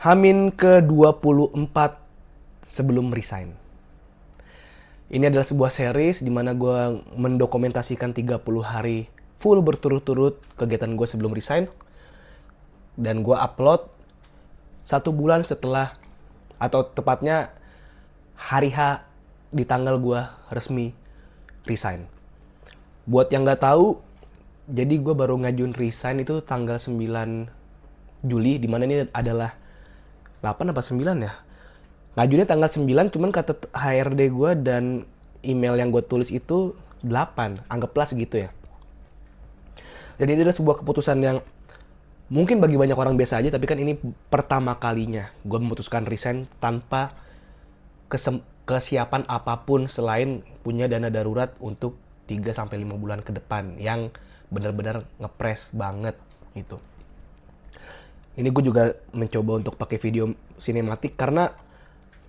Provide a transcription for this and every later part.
Hamin ke-24 sebelum resign. Ini adalah sebuah series di mana gue mendokumentasikan 30 hari full berturut-turut kegiatan gue sebelum resign. Dan gue upload 1 bulan setelah, atau tepatnya hari H di tanggal gue resmi resign. Buat yang nggak tahu, jadi gue baru ngajuin resign itu tanggal 9 Juli, dimana ini adalah 8 apa 9 ya? Ngajuinnya tanggal 9, cuman kata HRD gue dan email yang gue tulis itu 8, anggaplah segitu ya. Dan ini adalah sebuah keputusan yang mungkin bagi banyak orang biasa aja, tapi kan ini pertama kalinya gue memutuskan resign tanpa kesiapan apapun selain punya dana darurat untuk 3-5 bulan ke depan yang benar-benar ngepres banget gitu. Ini gue juga mencoba untuk pakai video sinematik karena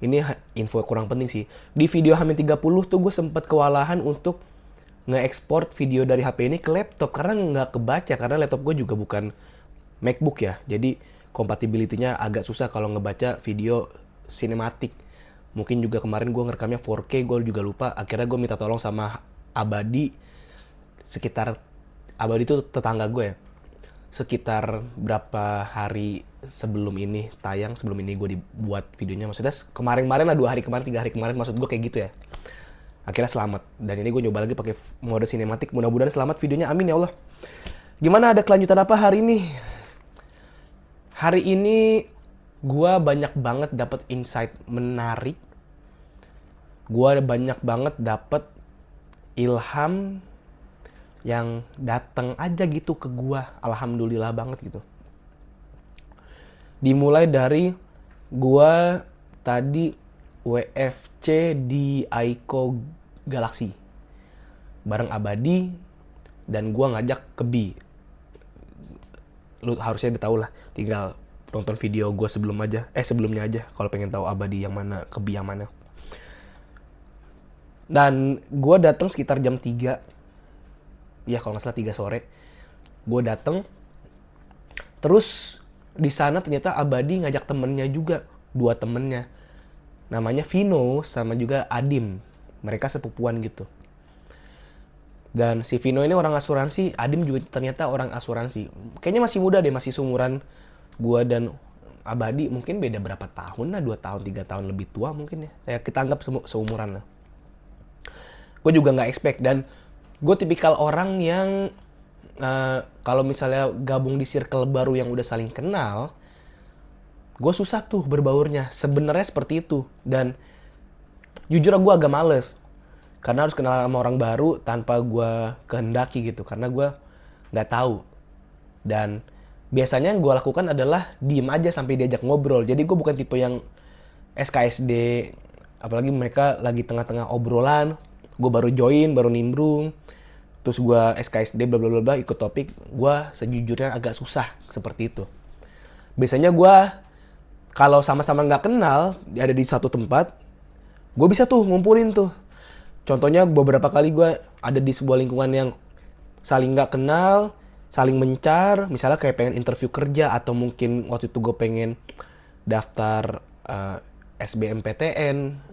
ini info kurang penting sih. Di video Hamin 30 tuh gue sempat kewalahan untuk nge-export video dari HP ini ke laptop karena nggak kebaca, karena laptop gue juga bukan MacBook ya. Jadi compatibility-nya agak susah kalau ngebaca video sinematik. Mungkin juga kemarin gue ngerekamnya 4K, gue juga lupa. Akhirnya gue minta tolong sama Abadi, sekitar Abadi itu tetangga gue ya. Sekitar berapa hari sebelum ini tayang, sebelum ini gue dibuat videonya, maksudnya kemarin-kemarin lah, 2 hari kemarin, 3 hari kemarin, maksud gue kayak gitu ya. Akhirnya selamat, dan ini gue nyoba lagi pakai mode sinematik, mudah-mudahan selamat videonya, amin ya Allah. Gimana, ada kelanjutan apa hari ini? Hari ini gue banyak banget dapat insight menarik, gue banyak banget dapat ilham yang datang aja gitu ke gua, alhamdulillah banget gitu. Dimulai dari gua tadi WFC di Aiko Galaxy bareng Abadi, dan gua ngajak ke Bi. Lu harusnya udah tau lah, tinggal tonton video gua sebelumnya aja kalau pengen tahu Abadi yang mana, ke Bi yang mana. Dan gua datang sekitar jam 3, ya kalau nggak salah 3 sore, gue dateng. Terus di sana ternyata Abadi ngajak temennya juga, 2 temennya, namanya Vino sama juga Adim, mereka sepupuan gitu. Dan si Vino ini orang asuransi, Adim juga ternyata orang asuransi. Kayaknya masih muda deh, masih seumuran gue dan Abadi, mungkin beda berapa tahun lah, 2 tahun 3 tahun lebih tua mungkin ya, kita anggap seumuran lah. Gue juga nggak expect, dan gue tipikal orang yang kalau misalnya gabung di circle baru yang udah saling kenal, gue susah tuh berbaurnya. Sebenarnya seperti itu. Dan jujur gue agak males, karena harus kenal sama orang baru tanpa gue kehendaki gitu. Karena gue nggak tahu. Dan biasanya yang gue lakukan adalah diem aja sampai diajak ngobrol. Jadi gue bukan tipe yang SKSD, apalagi mereka lagi tengah-tengah obrolan, gue baru join, baru nimbrung, terus gue SKSD bla bla bla ikut topik. Gue sejujurnya agak susah seperti itu. Biasanya gue kalau sama-sama nggak kenal, ada di satu tempat, gue bisa tuh ngumpulin tuh. Contohnya beberapa kali gue ada di sebuah lingkungan yang saling nggak kenal, saling mencar, misalnya kayak pengen interview kerja, atau mungkin waktu itu gue pengen daftar SBMPTN,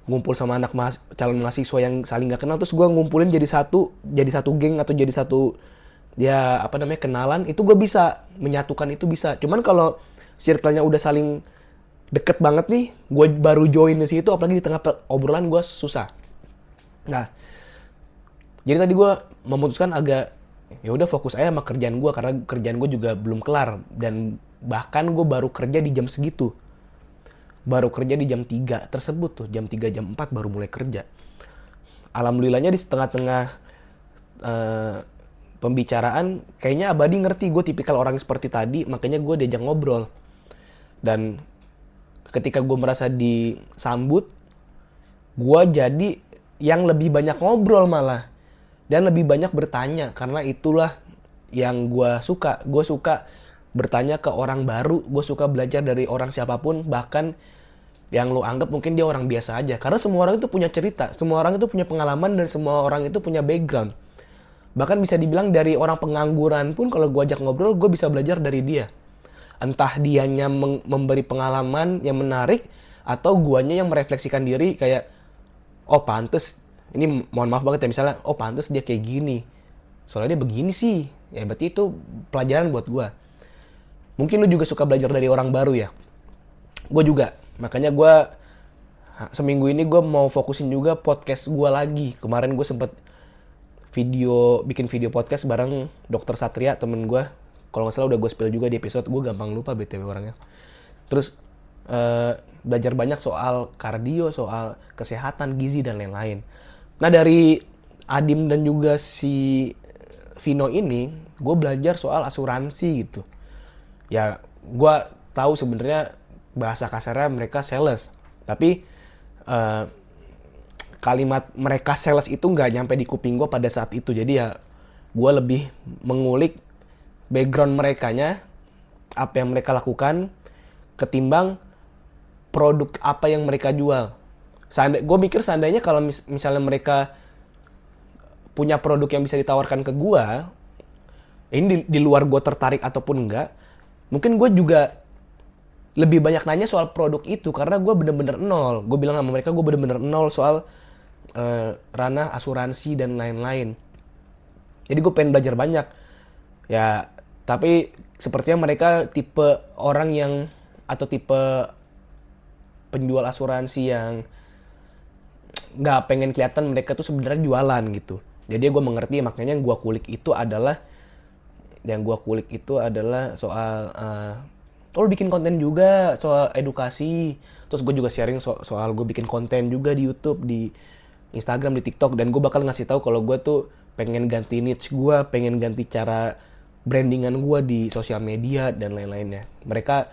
ngumpul sama anak calon mahasiswa yang saling nggak kenal, terus gue ngumpulin jadi satu geng atau jadi satu, ya apa namanya, kenalan. Itu gue bisa menyatukan, itu bisa. Cuman kalau circle-nya udah saling deket banget nih, gue baru join di situ, apalagi di tengah obrolan, gue susah. Nah, jadi tadi gue memutuskan agak ya udah fokus aja sama kerjaan gue, karena kerjaan gue juga belum kelar, dan bahkan gue baru kerja di jam segitu. Baru kerja di jam 3 tersebut tuh, jam 3 jam 4 baru mulai kerja. Alhamdulillahnya di setengah-tengah pembicaraan, kayaknya Abadi ngerti gue tipikal orang seperti tadi, makanya gue diajak ngobrol. Dan ketika gue merasa disambut, gue jadi yang lebih banyak ngobrol malah, dan lebih banyak bertanya, karena itulah yang gue suka. Gue suka bertanya ke orang baru, gue suka belajar dari orang siapapun, bahkan yang lo anggap mungkin dia orang biasa aja. Karena semua orang itu punya cerita, semua orang itu punya pengalaman, dan semua orang itu punya background. Bahkan bisa dibilang dari orang pengangguran pun kalau gue ajak ngobrol, gue bisa belajar dari dia. Entah dianya memberi pengalaman yang menarik, atau guanya yang merefleksikan diri kayak, oh pantes, ini mohon maaf banget ya misalnya, oh pantes dia kayak gini. Soalnya dia begini sih, ya berarti itu pelajaran buat gua. Mungkin lu juga suka belajar dari orang baru ya. Gue juga, makanya gue seminggu ini gue mau fokusin juga podcast gue lagi. Kemarin gue sempet bikin video podcast bareng Dokter Satria, temen gue. Kalau nggak salah udah gue spill juga di episode, gue gampang lupa BTW orangnya. Terus belajar banyak soal kardio, soal kesehatan, gizi, dan lain-lain. Nah dari Adim dan juga si Vino ini, gue belajar soal asuransi gitu. Ya, gue tahu sebenarnya bahasa kasarnya mereka sales, tapi eh, kalimat mereka sales itu nggak nyampe di kuping gue pada saat itu. Jadi ya gue lebih mengulik background merekanya, apa yang mereka lakukan, ketimbang produk apa yang mereka jual. Gue mikir seandainya kalau misalnya mereka punya produk yang bisa ditawarkan ke gue, ini di luar gue tertarik ataupun enggak, mungkin gue juga lebih banyak nanya soal produk itu karena gue bener-bener nol. Gue bilang sama mereka gue bener-bener nol soal ranah asuransi dan lain-lain. Jadi gue pengen belajar banyak. Ya, tapi sepertinya mereka tipe orang yang, atau tipe penjual asuransi yang nggak pengen kelihatan mereka tuh sebenarnya jualan gitu. Jadi gue mengerti, makanya yang gue kulik itu adalah soal lo bikin konten juga soal edukasi. Terus gue juga sharing soal gue bikin konten juga di YouTube, di Instagram, di TikTok, dan gue bakal ngasih tahu kalau gue tuh pengen ganti niche gue, pengen ganti cara brandingan gue di sosial media dan lain-lainnya. Mereka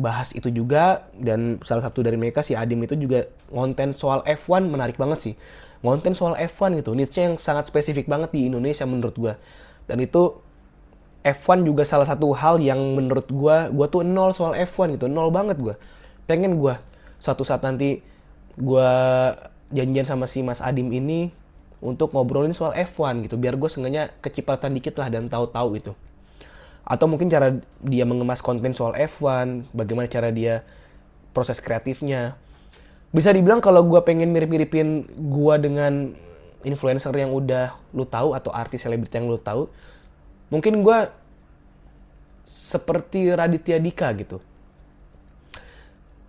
bahas itu juga, dan salah satu dari mereka si Adim itu juga ngonten soal F1, menarik banget sih. Ngonten soal F1 gitu, niche yang sangat spesifik banget di Indonesia menurut gue. Dan itu F1 juga salah satu hal yang menurut gue tuh nol soal F1 gitu, nol banget gue. Pengen gue suatu saat nanti gue janjian sama si Mas Adim ini untuk ngobrolin soal F1 gitu, biar gue seenggaknya kecipratan dikit lah dan tahu-tahu itu. Atau mungkin cara dia mengemas konten soal F1, bagaimana cara dia proses kreatifnya. Bisa dibilang kalau gue pengen mirip-miripin gue dengan influencer yang udah lu tahu atau artis selebriti yang lu tahu, mungkin gue seperti Raditya Dika gitu.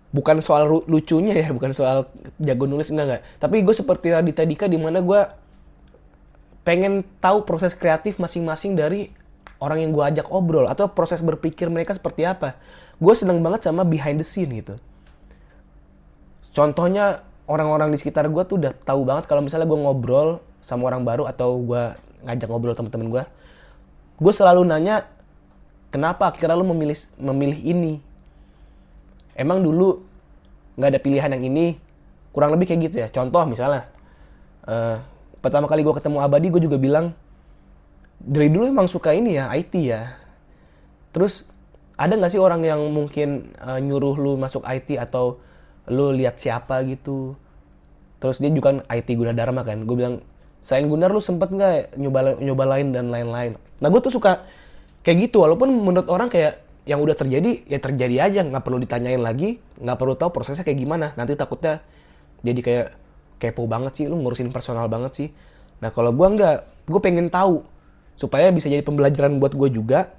Bukan soal lucunya ya, bukan soal jago nulis, enggak. Tapi gue seperti Raditya Dika di mana gue pengen tahu proses kreatif masing-masing dari orang yang gue ajak obrol, atau proses berpikir mereka seperti apa. Gue seneng banget sama behind the scene gitu. Contohnya orang-orang di sekitar gue tuh udah tahu banget kalau misalnya gue ngobrol sama orang baru atau gue ngajak ngobrol temen-temen gue selalu nanya, kenapa akhirnya lo memilih ini? Emang dulu nggak ada pilihan yang ini? Kurang lebih kayak gitu ya. Contoh misalnya, pertama kali gue ketemu Abadi, gue juga bilang, dari dulu emang suka ini ya, IT ya. Terus ada nggak sih orang yang mungkin nyuruh lu masuk IT, atau lu lihat siapa gitu? Terus dia juga kan IT Gunadarma kan. Gue bilang, selain Gunar lu sempet nggak nyoba lain dan lain-lain. Nah gue tuh suka kayak gitu, walaupun menurut orang kayak yang udah terjadi ya terjadi aja, nggak perlu ditanyain lagi, nggak perlu tahu prosesnya kayak gimana. Nanti takutnya jadi kayak kepo banget sih, lu ngurusin personal banget sih. Nah kalau gue nggak, gue pengen tahu supaya bisa jadi pembelajaran buat gue juga.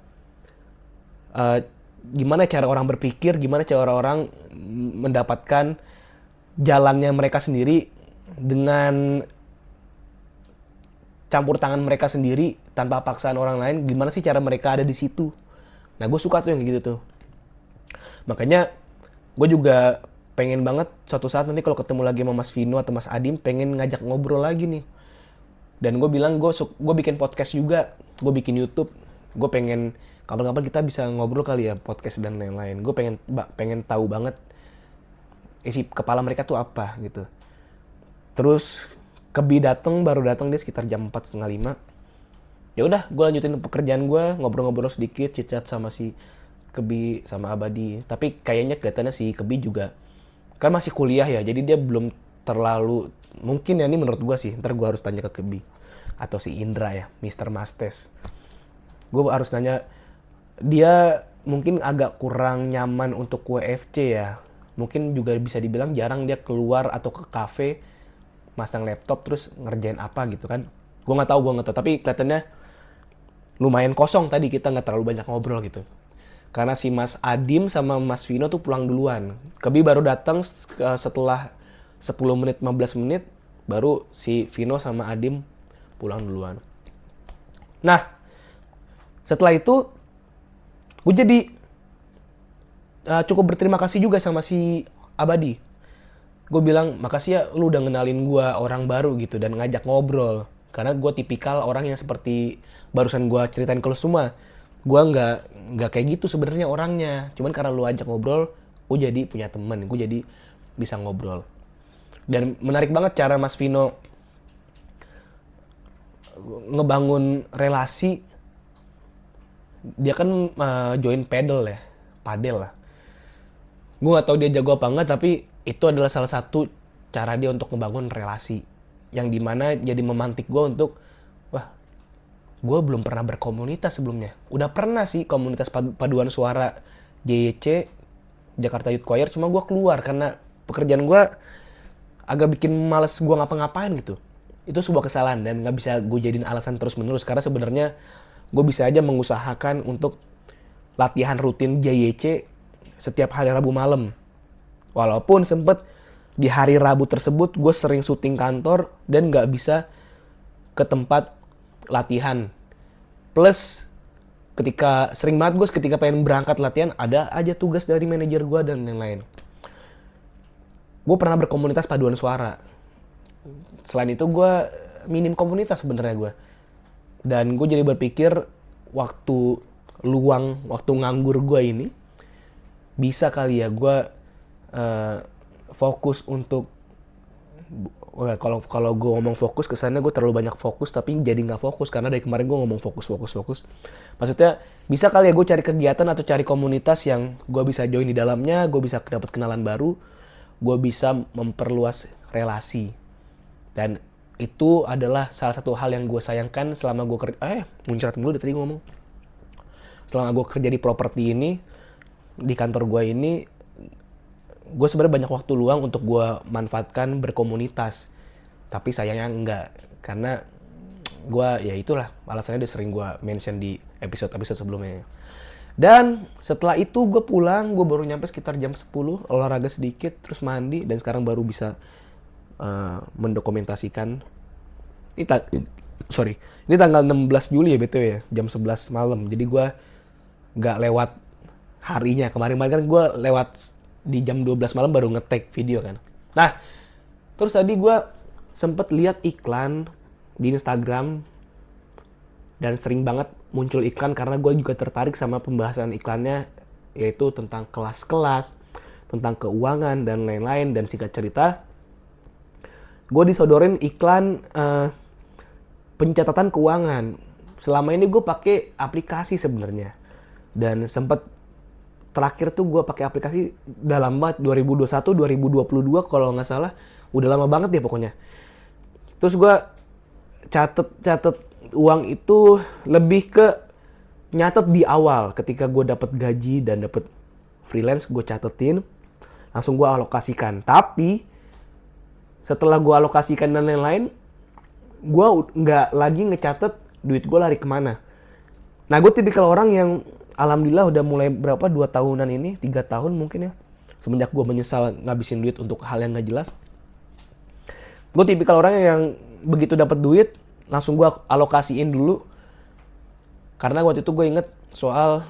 Gimana cara orang berpikir, gimana cara orang mendapatkan jalannya mereka sendiri dengan campur tangan mereka sendiri tanpa paksaan orang lain. Gimana sih cara mereka ada di situ? Nah gue suka tuh yang gitu tuh. Makanya gue juga pengen banget suatu saat nanti kalau ketemu lagi sama Mas Vino atau Mas Adim, pengen ngajak ngobrol lagi nih. Dan gue bilang gue bikin podcast juga, gue bikin YouTube. Gue pengen kapan-kapan kita bisa ngobrol kali ya, podcast dan lain-lain. Gue pengen tahu banget isi kepala mereka tuh apa gitu. Terus Kebi baru datang dia sekitar jam 4:30. Ya udah, gue lanjutin pekerjaan gue, ngobrol-ngobrol sedikit, chit-chat sama si Kebi sama Abadi. Tapi kayaknya kelihatannya si Kebi juga kan masih kuliah ya, jadi dia belum terlalu, mungkin ya ini menurut gue sih, ntar gue harus tanya ke Kebi atau si Indra ya, Mr. Mastes. Gue harus nanya dia mungkin agak kurang nyaman untuk WFC ya. Mungkin juga bisa dibilang jarang dia keluar atau ke kafe, masang laptop terus ngerjain apa gitu kan. Gue nggak tahu. Tapi kelihatannya lumayan kosong tadi, kita nggak terlalu banyak ngobrol gitu. Karena si Mas Adim sama Mas Vino tuh pulang duluan. Kebi baru datang setelah 10 menit, 15 menit, baru si Vino sama Adim pulang duluan. Nah, setelah itu gue jadi cukup berterima kasih juga sama si Abadi. Gue bilang, makasih ya lu udah ngenalin gue orang baru gitu dan ngajak ngobrol. Karena gue tipikal orang yang seperti barusan gue ceritain ke lu semua. Gue nggak kayak gitu sebenarnya orangnya. Cuman karena lu ajak ngobrol, gue jadi punya temen, gue jadi bisa ngobrol. Dan menarik banget cara Mas Vino ngebangun relasi. Dia kan join padel lah. Gue nggak tahu dia jago apa enggak, tapi itu adalah salah satu cara dia untuk ngebangun relasi. Yang dimana jadi memantik gue untuk, wah, gue belum pernah berkomunitas sebelumnya. Udah pernah sih komunitas paduan suara JYC, Jakarta Youth Choir, cuma gue keluar karena pekerjaan gue agak bikin males gue ngapa-ngapain gitu. Itu sebuah kesalahan dan nggak bisa gue jadiin alasan terus-menerus, karena sebenarnya gue bisa aja mengusahakan untuk latihan rutin JYC setiap hari Rabu malam. Walaupun sempet di hari Rabu tersebut gue sering syuting kantor dan nggak bisa ke tempat latihan. Plus sering banget gue ketika pengen berangkat latihan ada aja tugas dari manajer gue dan lain-lain. Gue pernah berkomunitas paduan suara. Selain itu gue minim komunitas sebenarnya gue. Dan gue jadi berpikir waktu luang, waktu nganggur gue ini, bisa kali ya gue fokus untuk, kalau gue ngomong fokus kesannya gue terlalu banyak fokus, tapi jadi nggak fokus karena dari kemarin gue ngomong fokus. Maksudnya bisa kali ya gue cari kegiatan atau cari komunitas yang gue bisa join di dalamnya, gue bisa dapat kenalan baru, gue bisa memperluas relasi. Dan itu adalah salah satu hal yang gue sayangkan selama gue muncrat mulu dari tadi ngomong. Selama gue kerja di properti ini, di kantor gue ini, gue sebenarnya banyak waktu luang untuk gue manfaatkan berkomunitas. Tapi sayangnya enggak, karena gue, ya itulah alasannya udah sering gue mention di episode-episode sebelumnya. Dan setelah itu gue pulang, gue baru nyampe sekitar jam 10, olahraga sedikit, terus mandi, dan sekarang baru bisa mendokumentasikan. Ini tanggal 16 Juli ya BTW ya, jam 11 malam. Jadi gue nggak lewat harinya. Kemarin kan gue lewat di jam 12 malam baru nge-take video kan. Nah, terus tadi gue sempet lihat iklan di Instagram dan sering banget muncul iklan karena gue juga tertarik sama pembahasan iklannya, yaitu tentang kelas-kelas, tentang keuangan dan lain-lain. Dan singkat cerita, gue disodorin iklan pencatatan keuangan. Selama ini gue pakai aplikasi sebenarnya, dan sempet terakhir tuh gue pakai aplikasi dalam banget 2021 2022 kalau nggak salah, udah lama banget deh pokoknya. Terus gue catet uang itu lebih ke nyatet di awal ketika gue dapet gaji dan dapet freelance, gue catetin langsung gue alokasikan. Tapi setelah gue alokasikan dan lain-lain, gue nggak lagi ngecatet duit gue lari kemana. Nah, gue tipikal orang yang alhamdulillah udah mulai 2 tahunan ini, 3 tahun mungkin ya, semenjak gue menyesal ngabisin duit untuk hal yang gak jelas. Gue tipikal orang yang begitu dapat duit langsung gue alokasiin dulu, karena waktu itu gue inget soal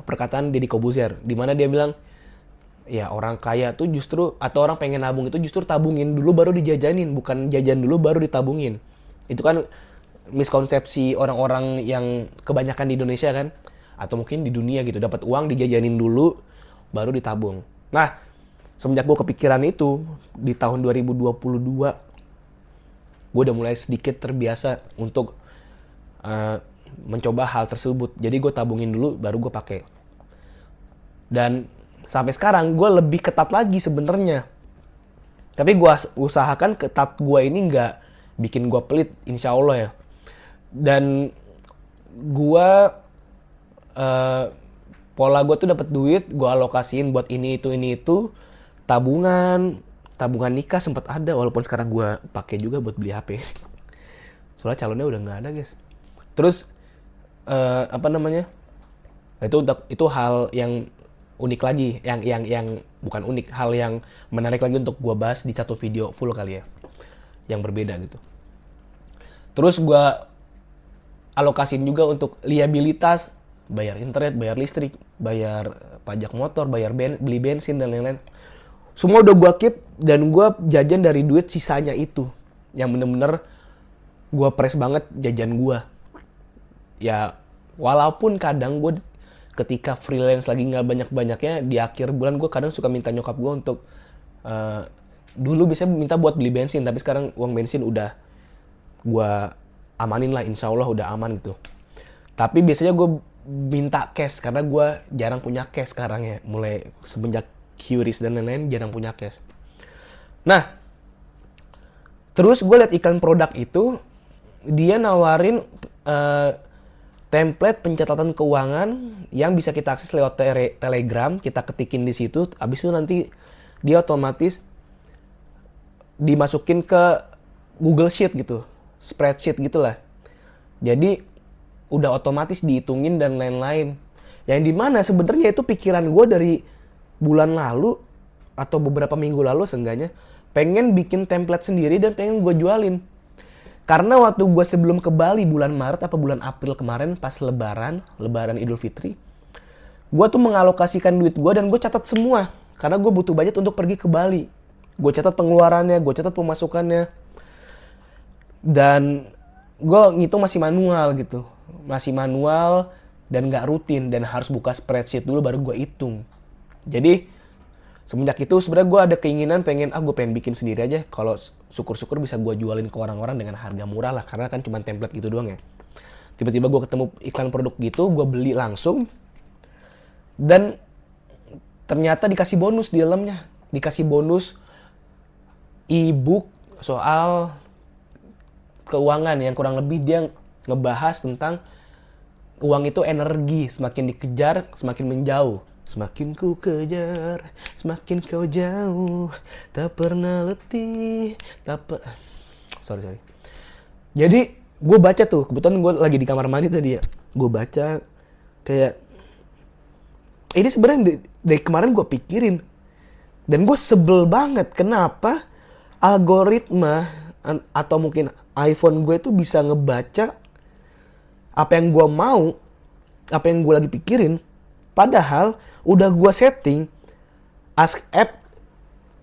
perkataan Deddy Corbuzier, di mana dia bilang, ya orang kaya tuh justru, atau orang pengen nabung itu justru tabungin dulu baru dijajanin, bukan jajan dulu baru ditabungin. Itu kan miskonsepsi orang-orang yang kebanyakan di Indonesia kan, atau mungkin di dunia gitu, dapat uang dijajanin dulu baru ditabung. Nah, semenjak gue kepikiran itu di tahun 2022, gue udah mulai sedikit terbiasa untuk mencoba hal tersebut. Jadi gue tabungin dulu baru gue pakai. Dan sampai sekarang gue lebih ketat lagi sebenarnya. Tapi gue usahakan ketat gue ini nggak bikin gue pelit, insya Allah ya. Dan gue Pola gue tuh dapat duit, gue alokasiin buat ini itu, tabungan, tabungan nikah sempat ada, walaupun sekarang gue pakai juga buat beli HP. Soalnya calonnya udah nggak ada guys. Terus apa namanya? Nah, itu hal yang unik lagi, yang bukan unik, hal yang menarik lagi untuk gue bahas di satu video full kali ya, yang berbeda gitu. Terus gue alokasin juga untuk liabilitas, bayar internet, bayar listrik, bayar pajak motor, beli bensin dan lain-lain. Semua udah gue keep dan gue jajan dari duit sisanya itu. Yang bener-bener gue press banget jajan gue. Ya walaupun kadang gue ketika freelance lagi nggak banyak-banyaknya, di akhir bulan gue kadang suka minta nyokap gue untuk dulu bisa minta buat beli bensin, tapi sekarang uang bensin udah gue amanin lah, insya Allah udah aman gitu. Tapi biasanya gue minta cash karena gue jarang punya cash sekarang ya, mulai semenjak QRIS dan lain-lain jarang punya cash. Nah, terus gue liat iklan produk itu, dia nawarin template pencatatan keuangan yang bisa kita akses lewat Telegram, kita ketikin di situ, abis itu nanti dia otomatis dimasukin ke Google Sheet gitu, spreadsheet gitulah. Jadi udah otomatis dihitungin dan lain-lain. Yang dimana sebenarnya itu pikiran gue dari bulan lalu atau beberapa minggu lalu seenggaknya, pengen bikin template sendiri dan pengen gue jualin. Karena waktu gue sebelum ke Bali bulan Maret apa bulan April kemarin pas lebaran Idul Fitri, gue tuh mengalokasikan duit gue dan gue catat semua. Karena gue butuh budget untuk pergi ke Bali. Gue catat pengeluarannya, gue catat pemasukannya. Dan gue ngitung masih manual gitu. Masih manual dan gak rutin. Dan harus buka spreadsheet dulu baru gue hitung. Jadi semenjak itu sebenarnya gue ada keinginan gue pengen bikin sendiri aja. Kalau syukur-syukur bisa gue jualin ke orang-orang dengan harga murah lah. Karena kan cuma template gitu doang ya. Tiba-tiba gue ketemu iklan produk gitu, gue beli langsung. Dan ternyata dikasih bonus di dalamnya. Dikasih bonus e-book soal keuangan yang kurang lebih dia ngebahas tentang uang itu energi, semakin dikejar semakin menjauh. Semakin ku kejar, semakin kau jauh, tak pernah letih, sorry. Jadi gue baca tuh, kebetulan gue lagi di kamar mandi tadi ya. Gue baca kayak ini sebenarnya dari kemarin gue pikirin dan gue sebel banget kenapa algoritma atau mungkin iPhone gue itu bisa ngebaca apa yang gue mau, apa yang gue lagi pikirin, padahal udah gue setting ask app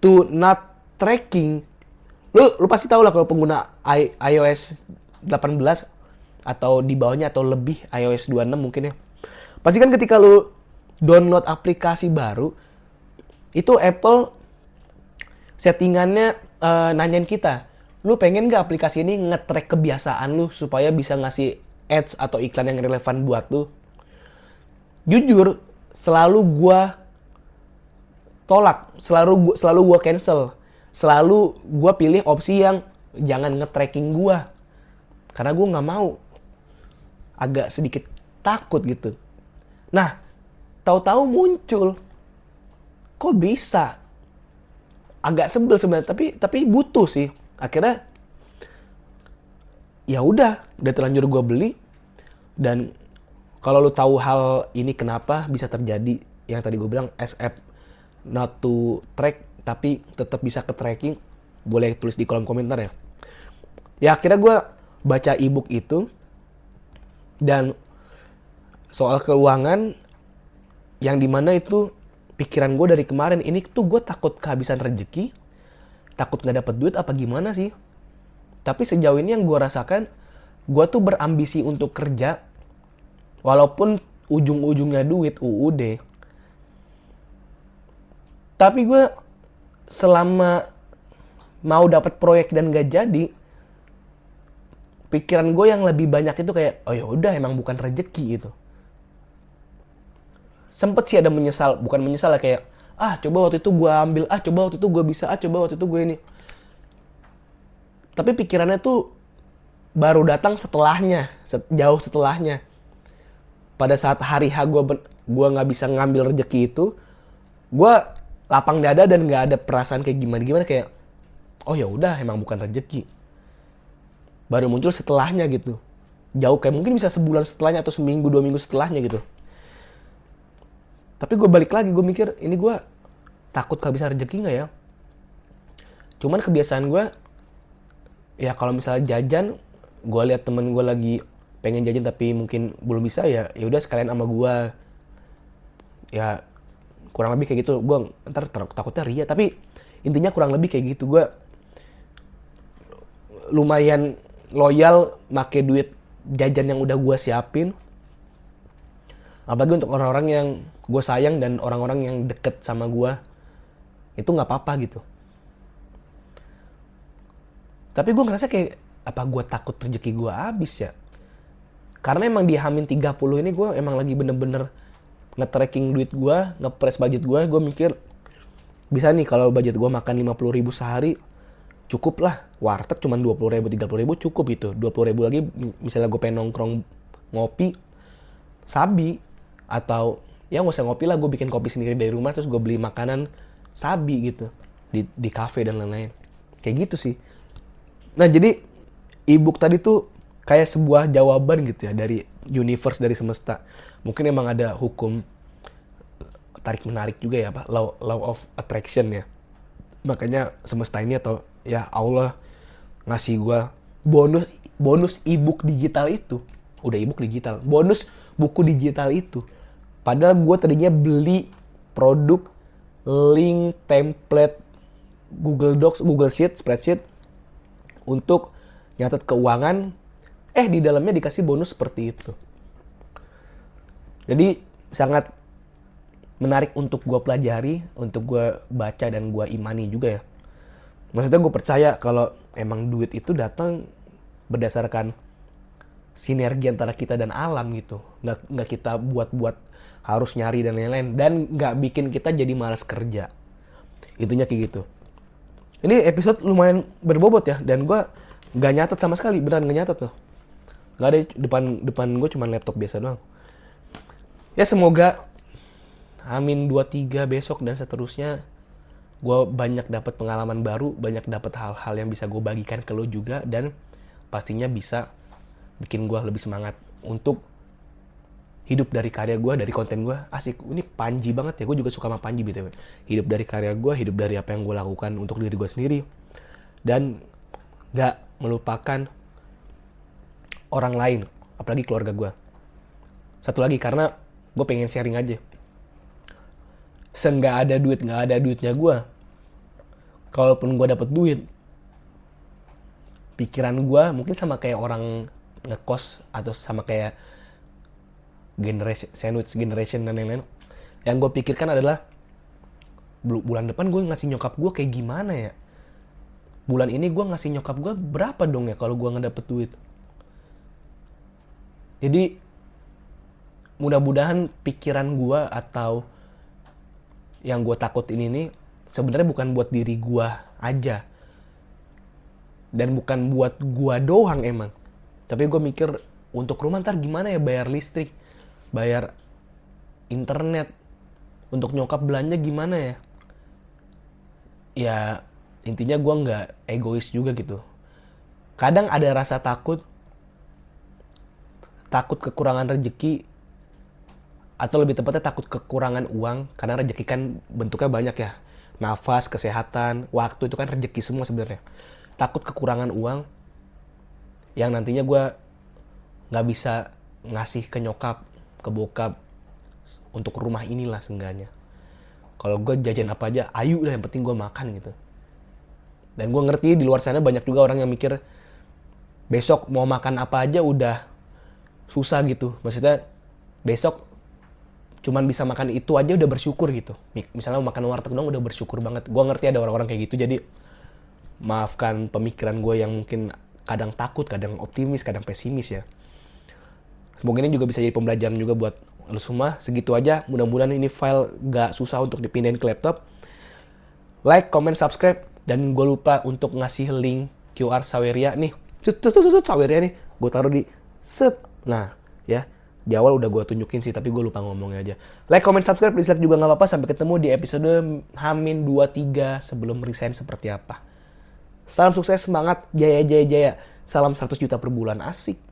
to not tracking. Lu pasti tahu lah kalau pengguna iOS 18 atau di bawahnya atau lebih iOS 26 mungkin ya. Pasti kan ketika lu download aplikasi baru, itu Apple settingannya nanyain kita, lu pengen gak aplikasi ini nge-track kebiasaan lu supaya bisa ngasih ads atau iklan yang relevan buat lu? Jujur, selalu gua tolak, selalu gua cancel. Selalu gua pilih opsi yang jangan nge-tracking gua. Karena gua nggak mau. Agak sedikit takut gitu. Nah, tahu-tahu muncul. Kok bisa? Agak sebel sebenarnya, tapi butuh sih. Akhirnya ya udah terlanjur gua beli. Dan kalau lu tahu hal ini kenapa bisa terjadi, yang tadi gue bilang SF not to track tapi tetap bisa ke tracking, boleh tulis di kolom komentar ya. Ya akhirnya gue baca ebook itu dan soal keuangan yang dimana itu pikiran gue dari kemarin ini tuh gue takut kehabisan rezeki, takut nggak dapet duit apa gimana sih. Tapi sejauh ini yang gue rasakan, gue tuh berambisi untuk kerja walaupun ujung-ujungnya duit UUD. Tapi gue selama mau dapat proyek dan gak jadi, pikiran gue yang lebih banyak itu kayak, oh ya udah emang bukan rezeki gitu. Sempet sih ada menyesal, bukan menyesal lah, kayak coba waktu itu gue ambil, coba waktu itu gue bisa, coba waktu itu gue ini. Tapi pikirannya tuh baru datang setelahnya, jauh setelahnya. Pada saat hari H gue gue nggak bisa ngambil rezeki itu, gue lapang dada dan nggak ada perasaan kayak gimana kayak oh ya udah emang bukan rezeki. Baru muncul setelahnya gitu, jauh kayak mungkin bisa sebulan setelahnya atau seminggu 2 minggu setelahnya gitu. Tapi gue balik lagi, gue mikir ini gue takut kehabisan rezeki nggak ya. Cuman kebiasaan gue ya kalau misalnya jajan, gue lihat temen gue lagi pengen jajan tapi mungkin belum bisa, ya udah sekalian sama gue. Ya kurang lebih kayak gitu. Gue ntar takutnya ria, tapi intinya kurang lebih kayak gitu. Gue lumayan loyal make duit jajan yang udah gue siapin, apalagi untuk orang-orang yang gue sayang dan orang-orang yang deket sama gue, itu nggak apa-apa gitu. Tapi gue ngerasa kayak apa gue takut rezeki gue habis ya. Karena emang di Hamin 30 ini gue emang lagi bener-bener nge-tracking duit gue, nge-press budget gue. Gue mikir bisa nih kalau budget gue makan 50.000 sehari, cukup lah. Warteg cuma 20.000, 30.000 cukup gitu. 20.000 lagi misalnya gue pengen nongkrong ngopi, sabi. Atau ya nggak usah ngopi lah, gue bikin kopi sendiri dari rumah, terus gue beli makanan sabi gitu. Di cafe dan lain-lain. Kayak gitu sih. Nah jadi e-book tadi tuh kayak sebuah jawaban gitu ya dari universe, dari semesta. Mungkin emang ada hukum tarik menarik juga ya, Pak, law of attraction ya. Makanya semesta ini atau ya Allah ngasih gua bonus e-book digital itu. Udah e-book digital, bonus buku digital itu. Padahal gua tadinya beli produk link template Google Docs, Google Sheet, spreadsheet untuk nyatet keuangan, di dalamnya dikasih bonus seperti itu. Jadi sangat menarik untuk gue pelajari, untuk gue baca dan gue imani juga ya. Maksudnya gue percaya kalau emang duit itu datang berdasarkan sinergi antara kita dan alam gitu. Nggak kita buat-buat harus nyari dan lain-lain. Dan nggak bikin kita jadi malas kerja. Intinya kayak gitu. Ini episode lumayan berbobot ya, dan gue nggak nyatet sama sekali, beneran nggak nyatet loh. Nggak ada, depan gue cuma laptop biasa doang. Ya semoga Amin 23 besok dan seterusnya gue banyak dapat pengalaman baru, banyak dapat hal-hal yang bisa gue bagikan ke lo juga, dan pastinya bisa bikin gue lebih semangat untuk hidup dari karya gue, dari konten gue. Asik, ini Panji banget ya, gue juga suka sama Panji BTW. Hidup dari karya gue, hidup dari apa yang gue lakukan untuk diri gue sendiri, dan gak melupakan orang lain, apalagi keluarga gue. Satu lagi, karena gue pengen sharing aja. Nggak ada duitnya gue, kalaupun gue dapet duit, pikiran gue mungkin sama kayak orang ngekos atau sama kayak sandwich generation dan lain-lain. Yang gue pikirkan adalah bulan depan gue ngasih nyokap gue kayak gimana ya, bulan ini gue ngasih nyokap gue berapa dong ya kalau gue nggak dapet duit. Jadi mudah-mudahan pikiran gue atau yang gue takutin ini sebenarnya bukan buat diri gue aja, dan bukan buat gue doang emang. Tapi gue mikir untuk rumah ntar gimana ya, bayar listrik, bayar internet, untuk nyokap belanja gimana ya. Ya intinya gue nggak egois juga gitu. Kadang ada rasa takut kekurangan rezeki, atau lebih tepatnya takut kekurangan uang, karena rezeki kan bentuknya banyak ya. Nafas, kesehatan, waktu itu kan rezeki semua sebenarnya. Takut kekurangan uang yang nantinya gue nggak bisa ngasih ke nyokap, ke bokap untuk rumah inilah seenggaknya. Kalau gue jajan apa aja, ayo lah, yang penting gue makan gitu. Dan gue ngerti di luar sana banyak juga orang yang mikir besok mau makan apa aja udah susah gitu. Maksudnya besok cuman bisa makan itu aja udah bersyukur gitu. Misalnya makan warteg dong udah bersyukur banget. Gue ngerti ada orang-orang kayak gitu, jadi maafkan pemikiran gue yang mungkin kadang takut, kadang optimis, kadang pesimis ya. Semoga ini juga bisa jadi pembelajaran juga buat lo semua. Segitu aja, mudah-mudahan ini file gak susah untuk dipindahin ke laptop. Like, comment, subscribe, dan gue lupa untuk ngasih link QR Saweria nih. Saweria nih, gue taruh di set. Nah, ya. Di awal udah gue tunjukin sih, tapi gue lupa ngomongnya aja. Like, comment, subscribe, dislike juga nggak apa-apa. Sampai ketemu di episode Hamin 23 sebelum resign seperti apa. Salam sukses, semangat, jaya, jaya, jaya. Salam 100 juta per bulan, asik.